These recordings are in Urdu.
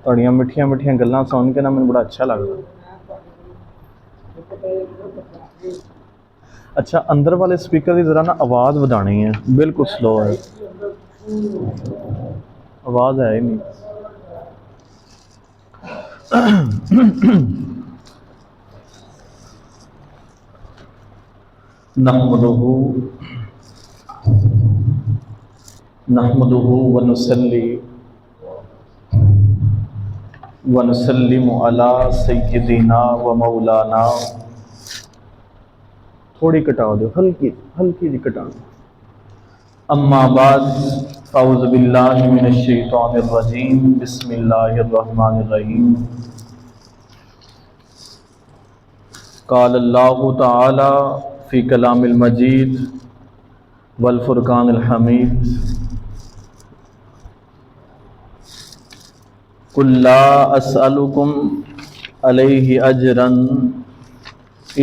تھوڑیاں مٹھیاں مٹھیاں گلاں سن کے نا مجھے بڑا اچھا لگتا۔ اچھا اندر والے سپیکر کی ذرا نا آواز بڑھانی ہے، بالکل سلو ہے، آواز ہے ہی نہیں۔ نحمدہ ونصلی ونسلم علی سیدنا و مولانا، تھوڑی کٹا دو، ہلکی ہلکی جی کٹا دو۔ اما بعد اعوذ باللہ من الشیطان الرجیم، بسم اللہ الرحمن الرحیم۔ قال اللہ تعالی فی کلام المجید والفرقان الحمید، قل لا اسألکم علیہ اجرا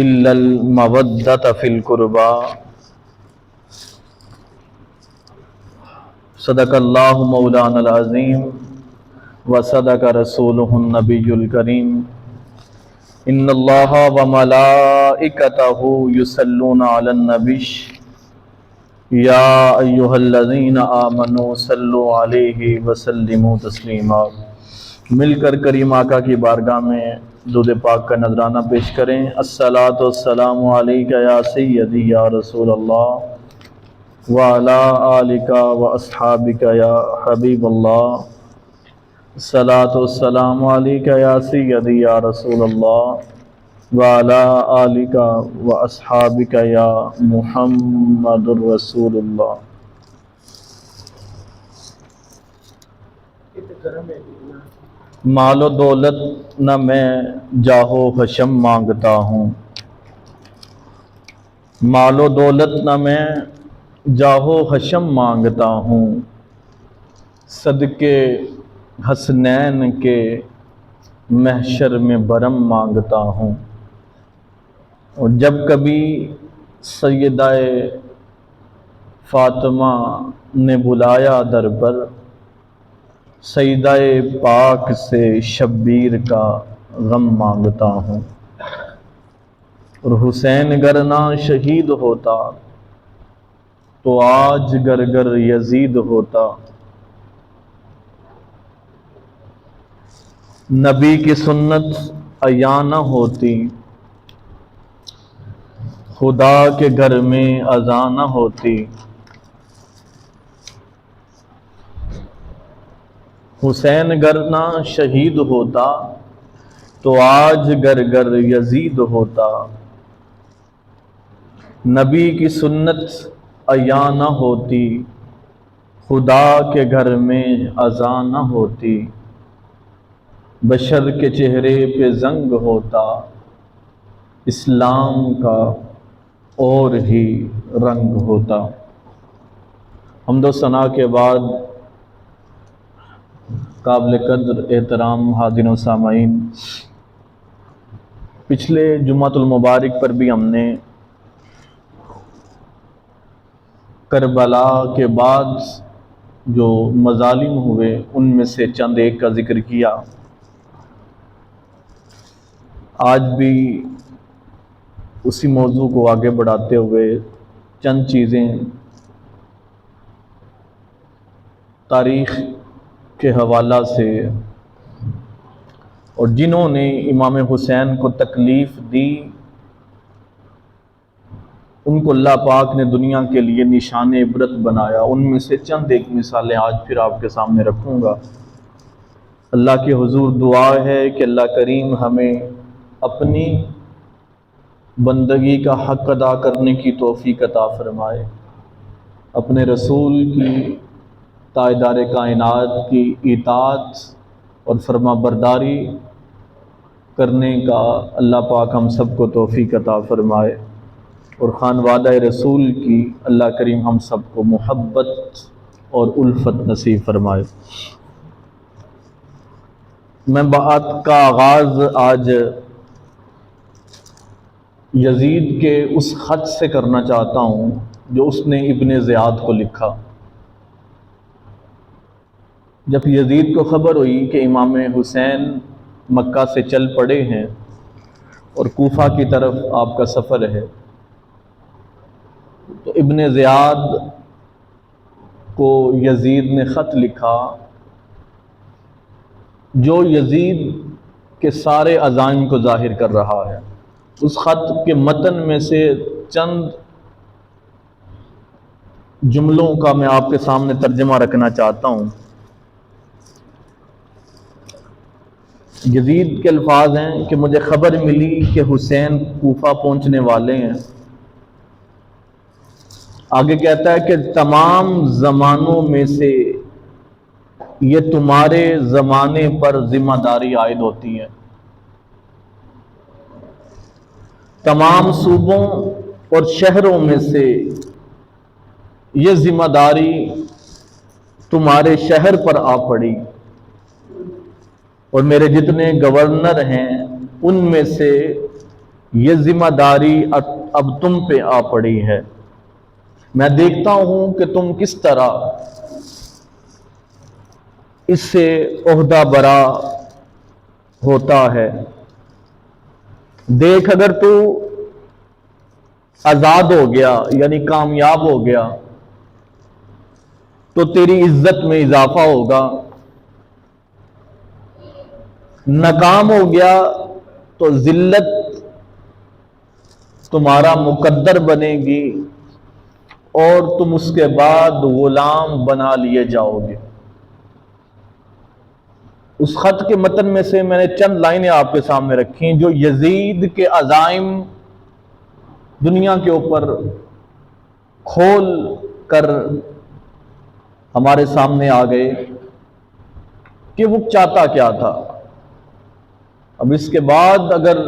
الا المودۃ فی القربى، صدق اللہ مولانا العظیم وصدق رسولہ النبی الکریم۔ ان اللہ وملائکتہ یصلون علی النبی یا ایہا الذین آمنوا صلوا علیہ وسلموا تسلیما۔ مل کر کریم آقا کی بارگاہ میں درود پاک کا نذرانہ پیش کریں۔ الصلاۃ والسلام علیک یا سیدی یا رسول اللہ وعلی آلک واصحابک یا حبیب اللہ۔ الصلاۃ والسلام علیک یا سیدی یا رسول اللہ وعلی آلک واصحابک یا محمد الرسول اللہ۔ مال و دولت نہ میں جاہ و حشم مانگتا ہوں، مال و دولت نہ میں جاہ و حشم مانگتا ہوں، صدقے حسنین کے محشر میں برم مانگتا ہوں۔ اور جب کبھی سیدہ فاطمہ نے بلایا در پر، سیدہ پاک سے شبیر کا غم مانگتا ہوں۔ اور حسین گر نہ شہید ہوتا تو آج گر گر یزید ہوتا۔ نبی کی سنت عیاں نہ ہوتی، خدا کے گھر میں اذاں نہ ہوتی۔ حسین گر نہ شہید ہوتا تو آج گر گر یزید ہوتا۔ نبی کی سنت عیاں نہ ہوتی، خدا کے گھر میں اذاں نہ ہوتی۔ بشر کے چہرے پہ زنگ ہوتا، اسلام کا اور ہی رنگ ہوتا۔ حمد و ثنا کے بعد قابل قدر احترام حاضرین و سامعین، پچھلے جمعۃ المبارک پر بھی ہم نے کربلا کے بعد جو مظالم ہوئے ان میں سے چند ایک کا ذکر کیا۔ آج بھی اسی موضوع کو آگے بڑھاتے ہوئے چند چیزیں تاریخ کے حوالہ سے، اور جنہوں نے امام حسین کو تکلیف دی ان کو اللہ پاک نے دنیا کے لیے نشان عبرت بنایا، ان میں سے چند ایک مثالیں آج پھر آپ کے سامنے رکھوں گا۔ اللہ کے حضور دعا ہے کہ اللہ کریم ہمیں اپنی بندگی کا حق ادا کرنے کی توفیق عطا فرمائے، اپنے رسول کی تاجدار کائنات کی اطاعت اور فرما برداری کرنے کا اللہ پاک ہم سب کو توفیق عطا فرمائے، اور خانوادہ رسول کی اللہ کریم ہم سب کو محبت اور الفت نصیب فرمائے۔ میں بات کا آغاز آج یزید کے اس خط سے کرنا چاہتا ہوں جو اس نے ابن زیاد کو لکھا۔ جب یزید کو خبر ہوئی کہ امام حسین مکہ سے چل پڑے ہیں اور کوفہ کی طرف آپ کا سفر ہے، تو ابن زیاد کو یزید نے خط لکھا جو یزید کے سارے عزائم کو ظاہر کر رہا ہے۔ اس خط کے متن میں سے چند جملوں کا میں آپ کے سامنے ترجمہ رکھنا چاہتا ہوں۔ یزید کے الفاظ ہیں کہ مجھے خبر ملی کہ حسین کوفہ پہنچنے والے ہیں۔ آگے کہتا ہے کہ تمام زمانوں میں سے یہ تمہارے زمانے پر ذمہ داری عائد ہوتی ہے، تمام صوبوں اور شہروں میں سے یہ ذمہ داری تمہارے شہر پر آ پڑی، اور میرے جتنے گورنر ہیں ان میں سے یہ ذمہ داری اب تم پہ آ پڑی ہے۔ میں دیکھتا ہوں کہ تم کس طرح اس سے عہدہ برا ہوتا ہے۔ دیکھ، اگر تو آزاد ہو گیا یعنی کامیاب ہو گیا تو تیری عزت میں اضافہ ہوگا، ناکام ہو گیا تو ذلت تمہارا مقدر بنے گی اور تم اس کے بعد غلام بنا لیے جاؤ گے۔ اس خط کے متن میں سے میں نے چند لائنیں آپ کے سامنے رکھی جو یزید کے عزائم دنیا کے اوپر کھول کر ہمارے سامنے آ گئے کہ وہ چاہتا کیا تھا۔ اب اس کے بعد اگر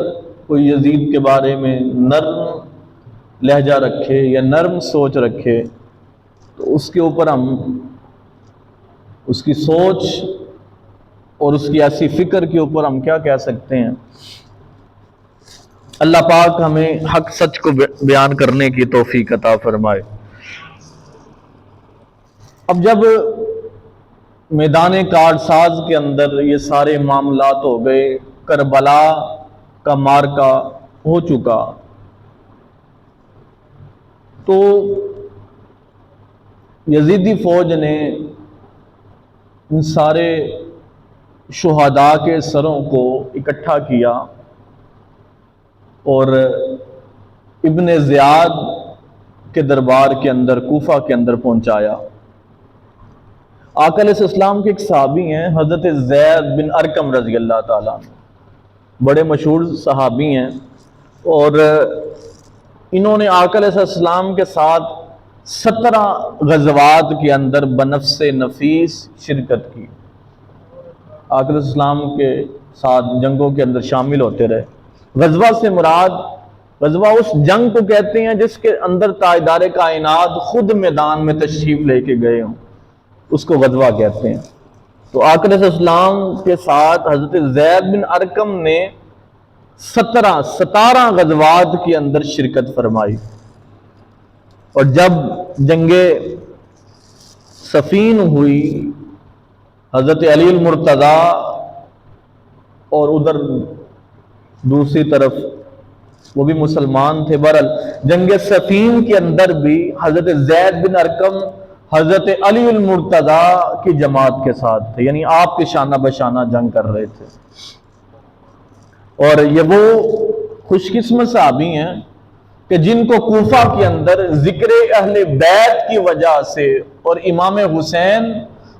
کوئی یزید کے بارے میں نرم لہجہ رکھے یا نرم سوچ رکھے تو اس کے اوپر ہم اس کی سوچ اور اس کی ایسی فکر کے اوپر ہم کیا کہہ سکتے ہیں۔ اللہ پاک ہمیں حق سچ کو بیان کرنے کی توفیق عطا فرمائے۔ اب جب میدان کارساز کے اندر یہ سارے معاملات ہو گئے، کربلا کا معرکہ ہو چکا، تو یزیدی فوج نے ان سارے شہداء کے سروں کو اکٹھا کیا اور ابن زیاد کے دربار کے اندر کوفہ کے اندر پہنچایا۔ آقا علیہ السلام کے ایک صحابی ہیں حضرت زید بن ارقم رضی اللہ تعالیٰ عنہ، بڑے مشہور صحابی ہیں، اور انہوں نے آقا علیہ السلام کے ساتھ 17 غزوات کے اندر بنفس نفیس شرکت کی۔ آقا علیہ السلام کے ساتھ جنگوں کے اندر شامل ہوتے رہے۔ غزوہ سے مراد، غزوہ اس جنگ کو کہتے ہیں جس کے اندر تاجدار کائنات خود میدان میں تشریف لے کے گئے ہوں، اس کو غزوہ کہتے ہیں۔ تو آقا علیہ السلام کے ساتھ حضرت زید بن ارقم نے 17 غزوات کے اندر شرکت فرمائی، اور جب جنگ صفین ہوئی، حضرت علی المرتضیٰ اور ادھر دوسری طرف وہ بھی مسلمان تھے۔ بہرحال جنگ صفین کے اندر بھی حضرت زید بن ارقم حضرت علی المرتضیٰ کی جماعت کے ساتھ تھے، یعنی آپ کے شانہ بشانہ جنگ کر رہے تھے۔ اور یہ وہ خوش قسمت صحابی ہیں کہ جن کو کوفہ کے اندر ذکر اہل بیت کی وجہ سے اور امام حسین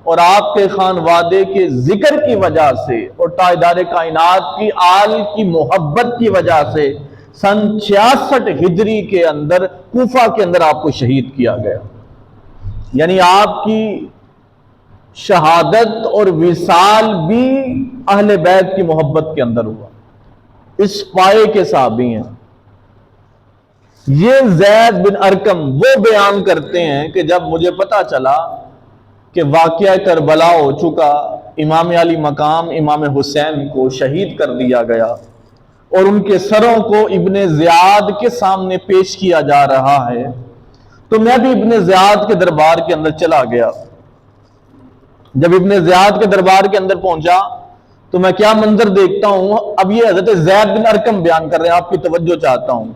اور آپ کے خانوادے کے ذکر کی وجہ سے اور تاجدار کائنات کی آل کی محبت کی وجہ سے سن 66 ہجری کے اندر کوفہ کے اندر آپ کو شہید کیا گیا۔ یعنی آپ کی شہادت اور وصال بھی اہل بیت کی محبت کے اندر ہوا، اس پائے کے صحابی ہیں۔ یہ زید بن ارقم وہ بیان کرتے ہیں کہ جب مجھے پتا چلا کہ واقعہ کربلا ہو چکا، امام علی مقام امام حسین کو شہید کر دیا گیا اور ان کے سروں کو ابن زیاد کے سامنے پیش کیا جا رہا ہے، تو میں بھی ابن زیاد کے دربار کے اندر چلا گیا جب ابن زیاد کے دربار کے اندر پہنچا تو میں کیا منظر دیکھتا ہوں. اب یہ حضرت زید بن ارقم بیان کر رہے ہیں, آپ کی توجہ چاہتا ہوں.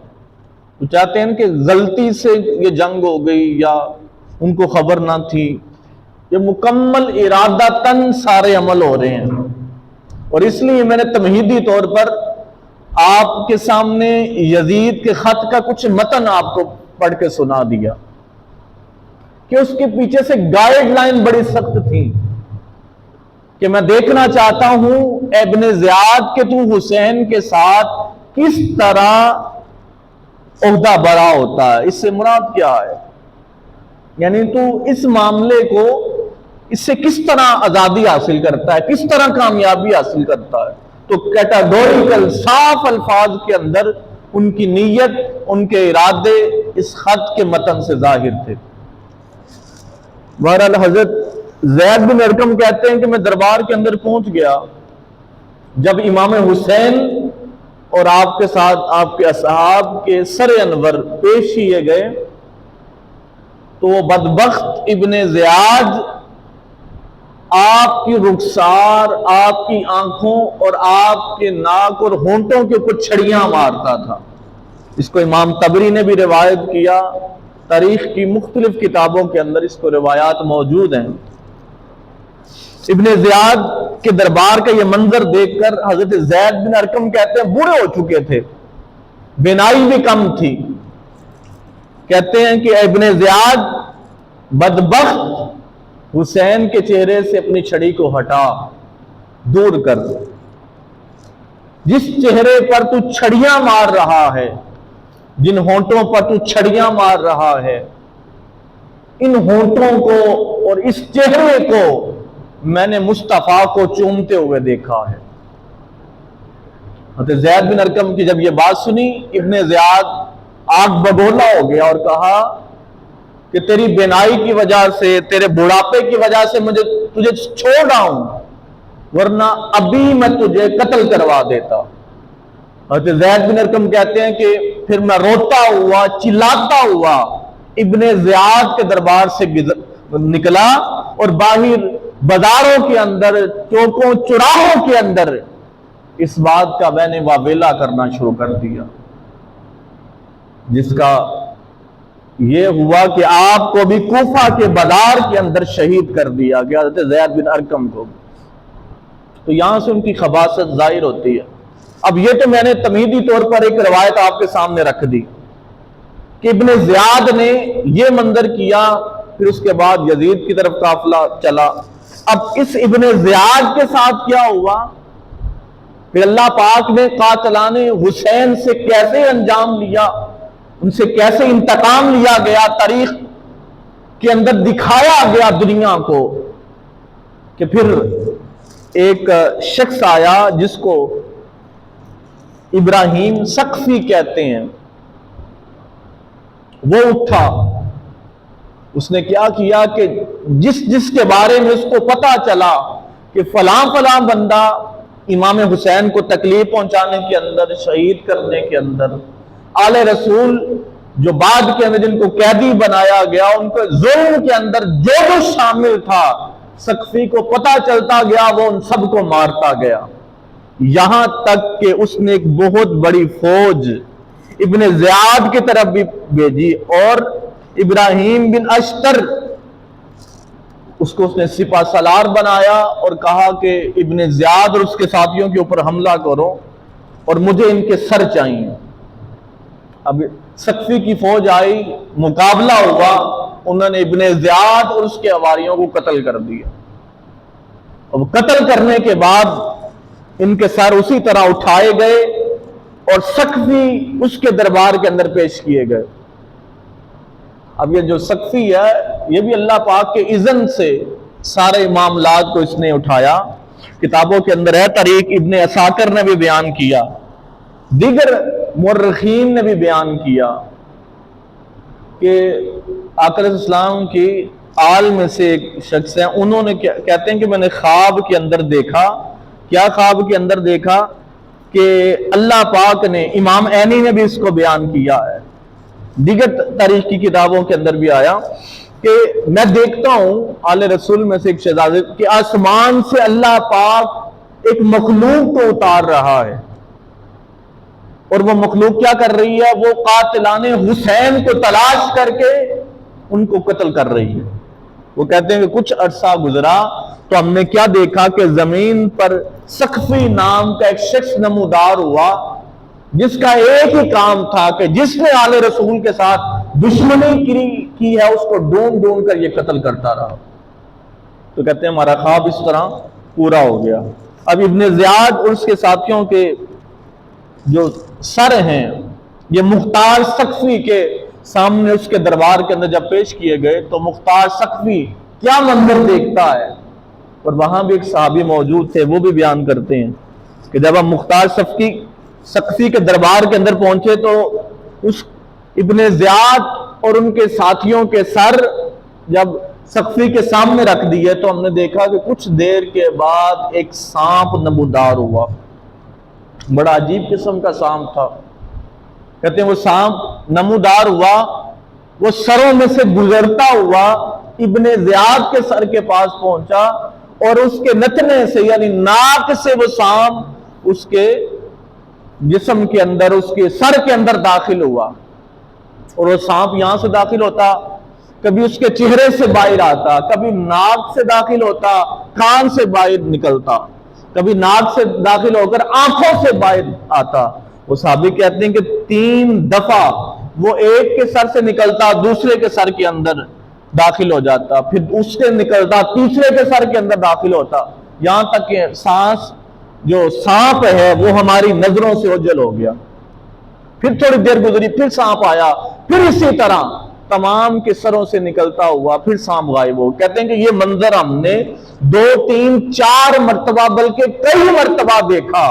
تو چاہتے ہیں کہ غلطی سے یہ جنگ ہو گئی یا ان کو خبر نہ تھی. یہ مکمل ارادتاً سارے عمل ہو رہے ہیں, اور اس لیے میں نے تمہیدی طور پر آپ کے سامنے یزید کے خط کا کچھ متن آپ کو پڑھ کے سنا دیا کہ اس کے پیچھے سے گائیڈ لائن بڑی سخت تھی کہ میں دیکھنا چاہتا ہوں ابن زیاد کہ تو حسین کے ساتھ کس طرح عہدہ برا ہوتا ہے. اس سے مراد کیا ہے؟ یعنی تو اس معاملے کو اس سے کس طرح آزادی حاصل کرتا ہے, کس طرح کامیابی حاصل کرتا ہے. تو کیٹاگوریکل صاف الفاظ کے اندر ان کی نیت, ان کے ارادے اس خط کے متن سے ظاہر تھے. بہرحال حضرت زید بن ارقم کہتے ہیں کہ میں دربار کے اندر پہنچ گیا. جب امام حسین اور آپ کے ساتھ آپ کے اصحاب کے سر انور پیش کیے گئے تو وہ بدبخت ابن زیاد آپ کی رخسار, آپ کی آنکھوں اور آپ کے ناک اور ہونٹوں کے اوپر چھڑیاں مارتا تھا. اس کو امام طبری نے بھی روایت کیا, تاریخ کی مختلف کتابوں کے اندر اس کو روایات موجود ہیں. ابن زیاد کے دربار کا یہ منظر دیکھ کر حضرت زید بن ارقم کہتے ہیں بوڑھے ہو چکے تھے, بینائی بھی کم تھی. کہتے ہیں کہ ابن زیاد بدبخت حسین کے چہرے سے اپنی چھڑی کو ہٹا, دور کر. جس چہرے پر تو چھڑیاں مار رہا ہے, جن ہونٹوں پر تو چھڑیاں مار رہا ہے, ان ہونٹوں کو اور اس چہرے کو میں نے مصطفیٰ کو چومتے ہوئے دیکھا ہے. حضرت زید بن ارقم کی جب یہ بات سنی, ابن زیاد آگ بگولا ہو گیا اور کہا کہ تیری بینائی کی وجہ سے, تیرے بڑھاپے کی وجہ سے مجھے تجھے چھوڑ رہا ہوں, ورنہ ابھی میں تجھے قتل کروا دیتا. حضرت زید بن ارقم کہتے ہیں کہ پھر میں روتا ہوا, چلاتا ہوا ابن زیاد کے دربار سے نکلا اور باہر بازاروں کے اندر, چوکوں چراہوں کے اندر اس بات کا میں نے واویلا کرنا شروع کر دیا, جس کا یہ ہوا کہ آپ کو بھی کوفہ کے بازار کے اندر شہید کر دیا گیا, حضرت زید بن ارقم کو. تو یہاں سے ان کی خباثت ظاہر ہوتی ہے. اب یہ تو میں نے تمہیدی طور پر ایک روایت آپ کے سامنے رکھ دی کہ ابن زیاد نے یہ منظر کیا, پھر اس کے بعد یزید کی طرف قافلہ چلا. اب اس ابن زیاد کے ساتھ کیا ہوا, پھر اللہ پاک نے قاتلان حسین سے کیسے انجام لیا, ان سے کیسے انتقام لیا گیا, تاریخ کے اندر دکھایا گیا دنیا کو. کہ پھر ایک شخص آیا جس کو ابراہیم سقفی کہتے ہیں, وہ اٹھا. اس نے کیا کیا کہ جس کے بارے میں اس کو پتا چلا کہ فلاں فلاں بندہ امام حسین کو تکلیف پہنچانے کے اندر, شہید کرنے کے اندر, آل رسول جو بعد کے اندر جن کو قیدی بنایا گیا, ان کے ظلم کے اندر جو شامل تھا, سقفی کو پتا چلتا گیا, وہ ان سب کو مارتا گیا. یہاں تک کہ اس نے ایک بہت بڑی فوج ابن زیاد کی طرف بھی بھیجی, اور ابراہیم بن اشتر اس کو اس نے سپہ سالار بنایا اور کہا کہ ابن زیاد اور اس کے ساتھیوں کے اوپر حملہ کرو اور مجھے ان کے سر چاہیے. اب سقفی کی فوج آئی, مقابلہ ہوا, انہوں نے ابن زیاد اور اس کے حواریوں کو قتل کر دیا. اب قتل کرنے کے بعد ان کے سر اسی طرح اٹھائے گئے اور سقفی اس کے دربار کے اندر پیش کیے گئے. اب یہ جو سقفی ہے, یہ بھی اللہ پاک کے اذن سے سارے معاملات کو اس نے اٹھایا. کتابوں کے اندر ہے, تاریخ ابن عساکر نے بھی بیان کیا, دیگر مورخین نے بھی بیان کیا کہ آقا علیہ السلام کی آل میں سے ایک شخص ہیں, انہوں نے کہتے ہیں کہ میں نے خواب کے اندر دیکھا. کیا خواب کے اندر دیکھا کہ اللہ پاک نے, امام عینی نے بھی اس کو بیان کیا ہے, دیگر تاریخ کی کتابوں کے اندر بھی آیا کہ میں دیکھتا ہوں آل رسول میں سے ایک شہزادے کہ آسمان سے اللہ پاک ایک مخلوق کو اتار رہا ہے، اور وہ مخلوق کیا کر رہی ہے؟ وہ قاتلان حسین کو تلاش کر کے ان کو قتل کر رہی ہے۔ وہ کہتے ہیں کہ کچھ عرصہ گزرا تو ہم نے کیا دیکھا کہ زمین پر سقفی نام کا ایک شخص نمودار ہوا، جس کا ایک ہی کام تھا کہ جس نے آل رسول کے ساتھ دشمنی کی ہے اس کو ڈھونڈ ڈھونڈ کر یہ قتل کرتا رہا۔ تو کہتے ہیں ہمارا خواب اس طرح پورا ہو گیا۔ اب ابن زیاد اور اس کے ساتھیوں کے جو سر ہیں یہ مختار سقفی کے سامنے اس کے دربار کے اندر جب پیش کیے گئے تو مختار سقفی کیا منظر دیکھتا ہے، اور وہاں بھی ایک صحابی موجود تھے، وہ بھی بیان کرتے ہیں کہ جب ہم مختار سقفی کے دربار کے اندر پہنچے تو اس ابن زیاد اور ان کے ساتھیوں کے سر جب سقفی کے سامنے رکھ دیے تو ہم نے دیکھا کہ کچھ دیر کے بعد ایک سانپ نمودار ہوا، بڑا عجیب قسم کا سانپ تھا۔ کہتے ہیں وہ سانپ نمودار ہوا، وہ سروں میں سے گزرتا ہوا ابن زیاد کے سر کے پاس پہنچا، اور اس کے نتنے سے یعنی ناک سے وہ سانپ اس کے جسم کے اندر، اس کے سر کے اندر داخل ہوا، اور وہ سانپ یہاں سے داخل ہوتا، کبھی اس کے چہرے سے باہر آتا، کبھی ناک سے داخل ہوتا، کان سے باہر نکلتا، کبھی ناک سے داخل ہو کر آنکھوں سے باہر آتا۔ وہ صحابی کہتے ہیں کہ 3 دفعہ وہ ایک کے سر سے نکلتا، دوسرے کے سر کے اندر داخل ہو جاتا، پھر اس کے نکلتا، تیسرے کے سر کے اندر داخل ہوتا، یہاں تک کہ سانس جو سانپ ہے وہ ہماری نظروں سے اوجھل ہو گیا۔ پھر تھوڑی دیر گزری، پھر سانپ آیا، پھر اسی طرح تمام کے سروں سے نکلتا ہوا، پھر سانپ غائب ہو۔ کہتے ہیں کہ یہ منظر ہم نے 2 3 4 مرتبہ بلکہ کئی مرتبہ دیکھا،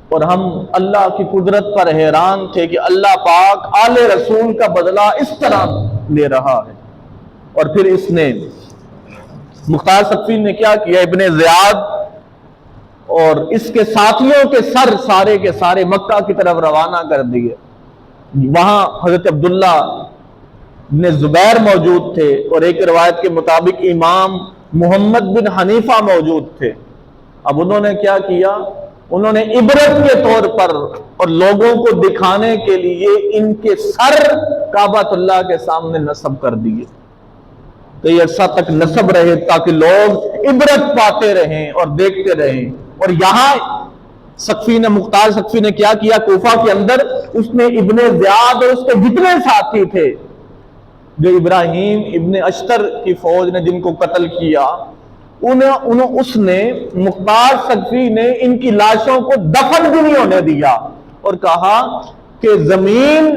اور ہم اللہ کی قدرت پر حیران تھے کہ اللہ پاک آل رسول کا بدلہ اس طرح لے رہا ہے۔ اور پھر اس نے مختار سقفی نے کیا کیا؟ ابن زیاد اور اس کے ساتھیوں کے سر سارے کے سارے مکہ کی طرف روانہ کر دیے۔ وہاں حضرت عبداللہ بن زبیر موجود تھے، اور ایک روایت کے مطابق امام محمد بن حنیفہ موجود تھے۔ اب انہوں نے کیا کیا؟ انہوں نے عبرت کے طور پر اور لوگوں کو دکھانے کے لیے ان کے سر کعبۃ اللہ کے سامنے نصب کر دیے، کئی عرصہ تک نصب رہے تاکہ لوگ عبرت پاتے رہیں اور دیکھتے رہیں۔ اور یہاں مختار سقفی نے کیا کیا؟ کوفہ کے اندر اس نے ابن زیاد اور اس کے جتنے ساتھی تھے جو ابراہیم ابن اشتر کی فوج نے جن کو قتل کیا، اس نے مختار سقفی نے ان کی لاشوں کو دفن بھی نہیں ہونے دیا، اور کہا کہ زمین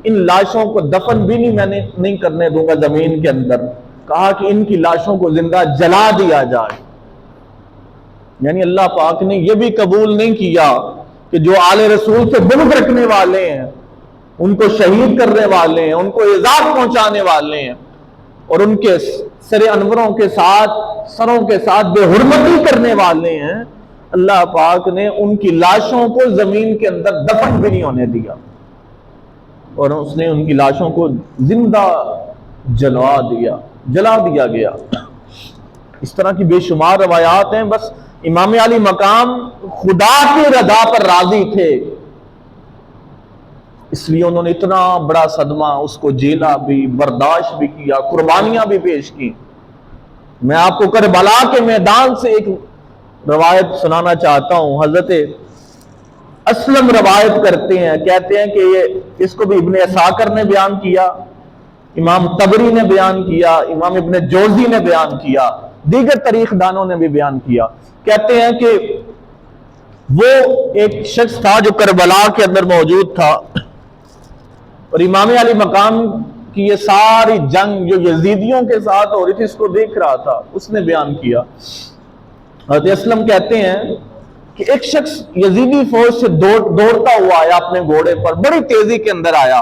ان لاشوں کو دفن بھی میں نہیں کرنے دوں گا زمین کے اندر، کہا کہ ان کی لاشوں کو زندہ جلا دیا جائے۔ یعنی اللہ پاک نے یہ بھی قبول نہیں کیا کہ جو آل رسول سے بغض رکھنے والے ہیں، ان کو شہید کرنے والے ہیں، ان کو ایذا پہنچانے والے ہیں، اور ان کے سر انوروں کے ساتھ سروں کے ساتھ بے حرمتی کرنے والے ہیں، اللہ پاک نے ان کی لاشوں کو زمین کے اندر دفن بھی نہیں ہونے دیا، اور اس نے ان کی لاشوں کو زندہ جلا دیا گیا۔ اس طرح کی بے شمار روایات ہیں۔ بس امام علی مقام خدا کی رضا پر راضی تھے، اس لیے انہوں نے اتنا بڑا صدمہ اس کو جیلا بھی، برداشت بھی کیا، قربانیاں بھی پیش کی۔ میں آپ کو کربلا کے میدان سے ایک روایت سنانا چاہتا ہوں۔ حضرت اسلم روایت کرتے ہیں، کہتے ہیں کہ اس کو بھی ابن اساکر نے بیان کیا، امام طبری نے بیان کیا، امام ابن جوزی نے بیان کیا، دیگر تاریخ دانوں نے بھی بیان کیا۔ کہتے ہیں کہ وہ ایک شخص تھا جو کربلا کے اندر موجود تھا، اور امام علی مقام کی یہ ساری جنگ جو یزیدیوں کے ساتھ ہو رہی تھی اس کو دیکھ رہا تھا، اس نے بیان کیا۔ حضرت اسلم کہتے ہیں کہ ایک شخص یزیدی فوج سے دوڑتا ہوا آیا اپنے گھوڑے پر، بڑی تیزی کے اندر آیا۔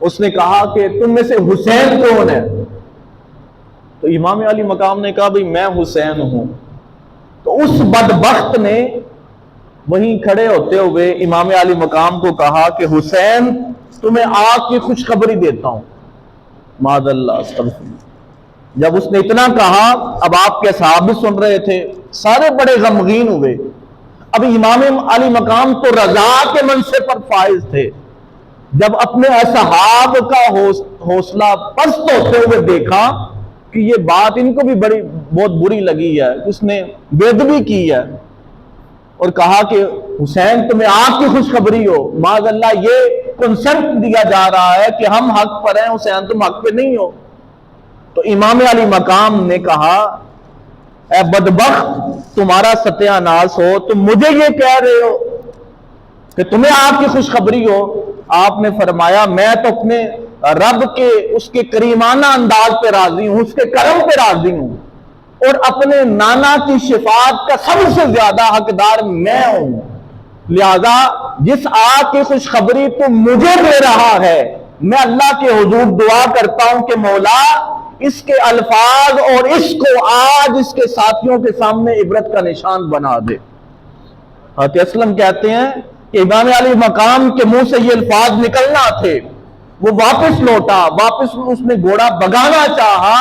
اس نے کہا کہ تم میں سے حسین کون ہے؟ تو امام علی مقام نے کہا بھئی میں حسین ہوں۔ تو اس بدبخت نے وہیں کھڑے ہوتے ہوئے امام علی مقام کو کہا کہ حسین تمہیں آگ کی خوشخبری دیتا ہوں، معاذ اللہ استغفر اللہ۔ جب اس نے اتنا کہا، اب آپ کے صحابہ بھی سن رہے تھے، سارے بڑے غمگین ہوئے۔ اب امام علی مقام تو رضا کے منصب پر فائز تھے، جب اپنے اصحاب کا حوصلہ پست ہوتے ہوئے دیکھا کہ یہ بات ان کو بھی بہت بری لگی ہے، اس نے بے ادبی کی ہے، اور کہا کہ حسین تمہیں آپ کی خوشخبری ہو، معاذ اللہ یہ کنسنٹ دیا جا رہا ہے کہ ہم حق پر ہیں، حسین تم حق پہ نہیں ہو۔ تو امام علی مقام نے کہا اے بدبخت تمہارا ستیہ ناس ہو، تم مجھے یہ کہہ رہے ہو کہ تمہیں آپ کی خوشخبری ہو۔ آپ نے فرمایا میں تو اپنے رب کے اس کے کریمانہ انداز پہ راضی ہوں، اس کے کرم پہ راضی ہوں، اور اپنے نانا کی شفاعت کا سب سے زیادہ حقدار میں ہوں، لہذا جس آگ کی خوشخبری تو مجھے دے رہا ہے، میں اللہ کے حضور دعا کرتا ہوں کہ مولا اس کے الفاظ اور اس کو آج اس کے ساتھیوں کے سامنے عبرت کا نشان بنا دے۔ حضرت اسلم کہتے ہیں کہ امام علی مقام کے منہ سے یہ الفاظ نکلنا تھے، وہ واپس لوٹا، واپس اس نے گھوڑا بگانا چاہا،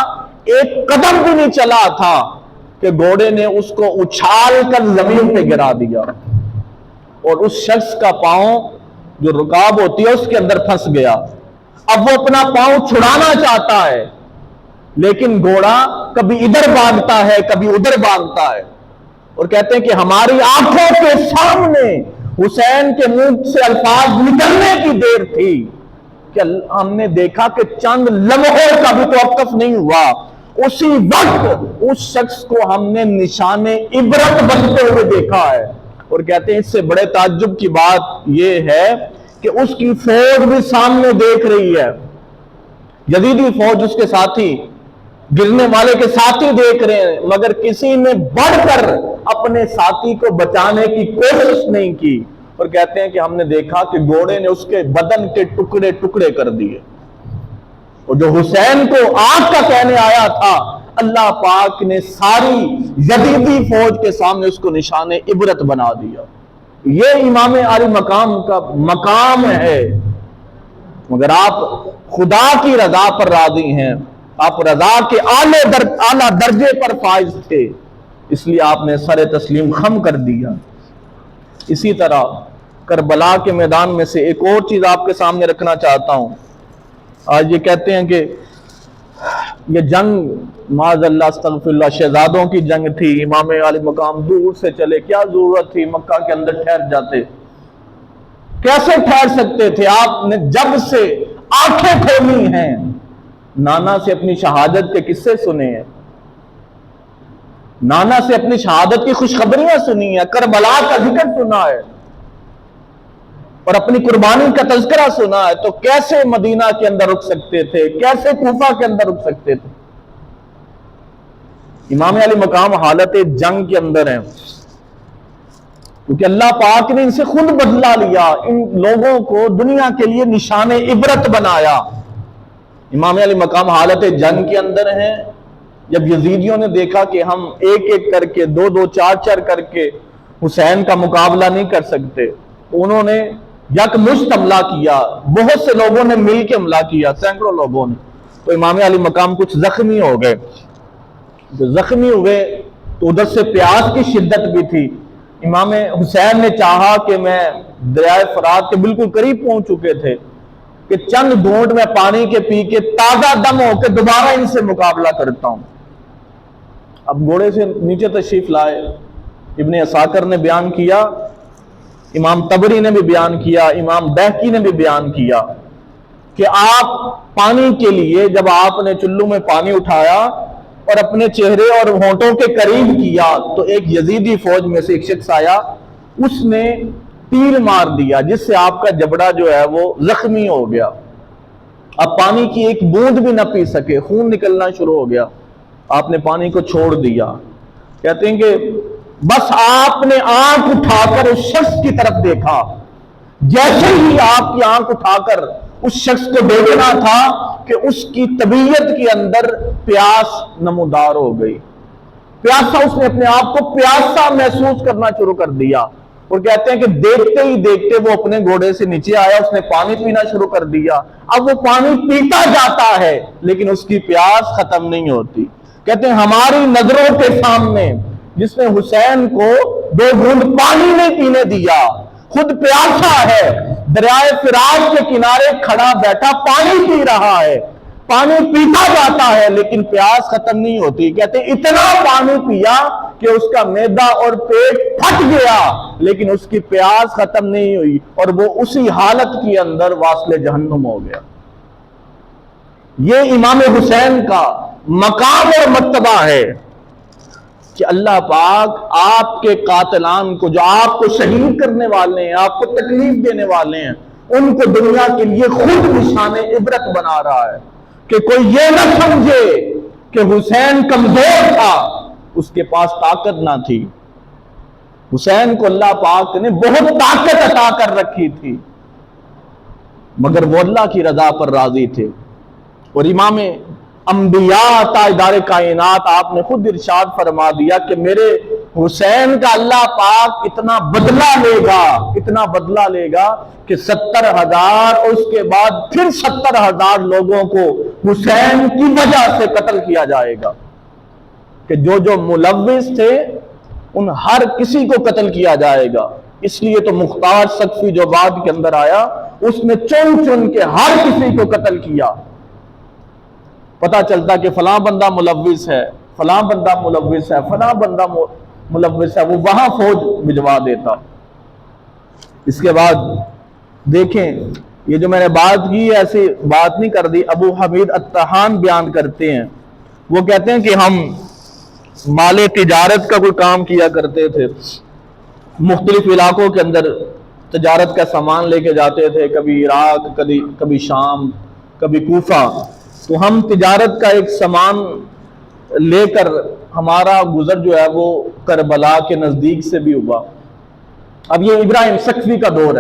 ایک قدم بھی نہیں چلا تھا کہ گھوڑے نے اس کو اچھال کر زمین پہ گرا دیا، اور اس شخص کا پاؤں جو رکاب ہوتی ہے اس کے اندر پھنس گیا۔ اب وہ اپنا پاؤں چھڑانا چاہتا ہے، لیکن گھوڑا کبھی ادھر بھاگتا ہے کبھی ادھر بھاگتا ہے، اور کہتے ہیں کہ ہماری آنکھوں کے سامنے حسین کے منہ سے الفاظ نکلنے کی دیر تھی کہ ہم نے دیکھا کہ چند لمحوں کا بھی توقف نہیں ہوا، اسی وقت اس شخص کو ہم نے نشان عبرت بنتے ہوئے دیکھا ہے۔ اور کہتے ہیں اس سے بڑے تعجب کی بات یہ ہے کہ اس کی فوج بھی سامنے دیکھ رہی ہے، یزیدی فوج اس کے ساتھی، گرنے والے کے ساتھی دیکھ رہے ہیں، مگر کسی نے بڑھ کر اپنے ساتھی کو بچانے کی کوشش نہیں کی، اور کہتے ہیں کہ ہم نے دیکھا کہ گھوڑے نے اس کے بدن کے ٹکڑے ٹکڑے کر دیے، اور جو حسین کو آگ کا کہنے آیا تھا اللہ پاک نے ساری یزیدی فوج کے سامنے اس کو نشان عبرت بنا دیا۔ یہ امام علی مقام کا مقام ہے۔ مگر آپ خدا کی رضا پر راضی ہیں، آپ رضا کے اعلیٰ درجے پر فائز تھے، اس لیے آپ نے سر تسلیم خم کر دیا۔ اسی طرح کربلا کے میدان میں سے ایک اور چیز آپ کے سامنے رکھنا چاہتا ہوں۔ آج یہ کہتے ہیں کہ یہ جنگ معاذ اللہ استغفر اللہ شہزادوں کی جنگ تھی، امام علی مقام دور سے چلے، کیا ضرورت تھی مکہ کے اندر ٹھہر جاتے؟ کیسے ٹھہر سکتے تھے؟ آپ نے جب سے آنکھیں کھولی ہیں نانا سے اپنی شہادت کے قصے سنے ہیں، نانا سے اپنی شہادت کی خوشخبریاں سنی ہیں، کربلا کا ذکر سنا ہے، اور اپنی قربانی کا تذکرہ سنا ہے، تو کیسے مدینہ کے اندر رک سکتے تھے؟ کیسے کوفہ کے اندر رک سکتے تھے؟ امام علی مقام حالت جنگ کے اندر ہیں، کیونکہ اللہ پاک نے ان سے خود بدلہ لیا، ان لوگوں کو دنیا کے لیے نشان عبرت بنایا۔ امام علی مقام حالت جنگ کے اندر ہیں، جب یزیدیوں نے دیکھا کہ ہم ایک ایک کر کے دو دو چار چار کر کے حسین کا مقابلہ نہیں کر سکتے، تو انہوں نے یک مشت حملہ کیا، بہت سے لوگوں نے مل کے حملہ کیا، سینکڑوں لوگوں نے، تو امام علی مقام کچھ زخمی ہو گئے۔ جو زخمی ہوئے تو ادھر سے پیاس کی شدت بھی تھی، امام حسین نے چاہا کہ میں دریائے فرات کے بالکل قریب پہنچ چکے تھے کہ چند گھونٹ میں پانی کے پی کے تازہ دم ہو کے دوبارہ ان سے مقابلہ کرتا ہوں۔ اب گھوڑے سے نیچے تشریف لائے، ابن عساکر نے بیان کیا، امام طبری نے بھی بیان کیا، امام بہقی نے بھی بیان کیا کہ آپ پانی کے لیے جب آپ نے چلو میں پانی اٹھایا اور اپنے چہرے اور ہونٹوں کے قریب کیا تو ایک یزیدی فوج میں سے ایک شخص آیا، اس نے تیر مار دیا جس سے آپ کا جبڑا جو ہے وہ زخمی ہو گیا، اب پانی کی ایک بوند بھی نہ پی سکے، خون نکلنا شروع ہو گیا، آپ نے پانی کو چھوڑ دیا۔ کہتے ہیں کہ بس آپ نے آنکھ اٹھا کر اس شخص کی طرف دیکھا، جیسے ہی آپ کی آنکھ اٹھا کر اس شخص کو دیکھنا تھا کہ اس کی طبیعت کے اندر پیاس نمودار ہو گئی، پیاسا، اس نے اپنے آپ کو پیاسا محسوس کرنا شروع کر دیا، اور کہتے ہیں کہ دیکھتے ہی دیکھتے وہ اپنے گھوڑے سے نیچے آیا، اس نے پانی پینا شروع کر دیا۔ اب وہ پانی پیتا جاتا ہے لیکن اس کی پیاس ختم نہیں ہوتی۔ کہتے ہیں ہماری نظروں کے سامنے جس نے حسین کو 2 گھونٹ پانی نہیں پینے دیا، خود پیاسا ہے، دریائے فرات کے کنارے کھڑا بیٹھا پانی پی رہا ہے، پانی پیتا جاتا ہے لیکن پیاس ختم نہیں ہوتی۔ کہتے ہیں اتنا پانی پیا کہ اس کا معدہ اور پیٹ پھٹ گیا لیکن اس کی پیاس ختم نہیں ہوئی، اور وہ اسی حالت کے اندر واصل جہنم ہو گیا۔ یہ امام حسین کا مقام اور مرتبہ ہے کہ اللہ پاک آپ کے قاتلان کو، جو آپ کو شہید کرنے والے ہیں، آپ کو تکلیف دینے والے ہیں، ان کو دنیا کے لیے خود نشان عبرت بنا رہا ہے کہ کوئی یہ نہ سمجھے کہ حسین کمزور تھا، اس کے پاس طاقت نہ تھی۔ حسین کو اللہ پاک نے بہت طاقت عطا کر رکھی تھی، مگر وہ اللہ کی رضا پر راضی تھے۔ اور امام انبیاء تاجدار کائنات آپ نے خود ارشاد فرما دیا کہ میرے حسین کا اللہ پاک اتنا بدلہ لے گا، اتنا بدلہ لے گا کہ 70,000 اور اس کے بعد پھر 70,000 لوگوں کو حسین کی وجہ سے قتل کیا جائے گا، کہ جو ملوث تھے ان ہر کسی کو قتل کیا جائے گا۔ اس لیے تو مختار سقفی جو بعد کے اندر آیا، اس نے چن چن کے ہر کسی کو قتل کیا۔ پتا چلتا کہ فلاں بندہ ملوث ہے، فلاں بندہ ملوث ہے، فلاں بندہ ملوث ہے، وہ وہاں فوج بھجوا دیتا۔ اس کے بعد دیکھیں، یہ جو میں نے بات کی ایسی بات نہیں کر دی، ابو حمید الطحان بیان کرتے ہیں، وہ کہتے ہیں کہ ہم مال تجارت کا کوئی کام کیا کرتے تھے، مختلف علاقوں کے اندر تجارت کا سامان لے کے جاتے تھے، کبھی عراق، کبھی شام، کبھی کوفہ۔ تو ہم تجارت کا ایک سامان لے کر ہمارا گزر جو ہے وہ کربلا کے نزدیک سے بھی ہوا۔ اب یہ ابراہیم سقفی کا دور ہے۔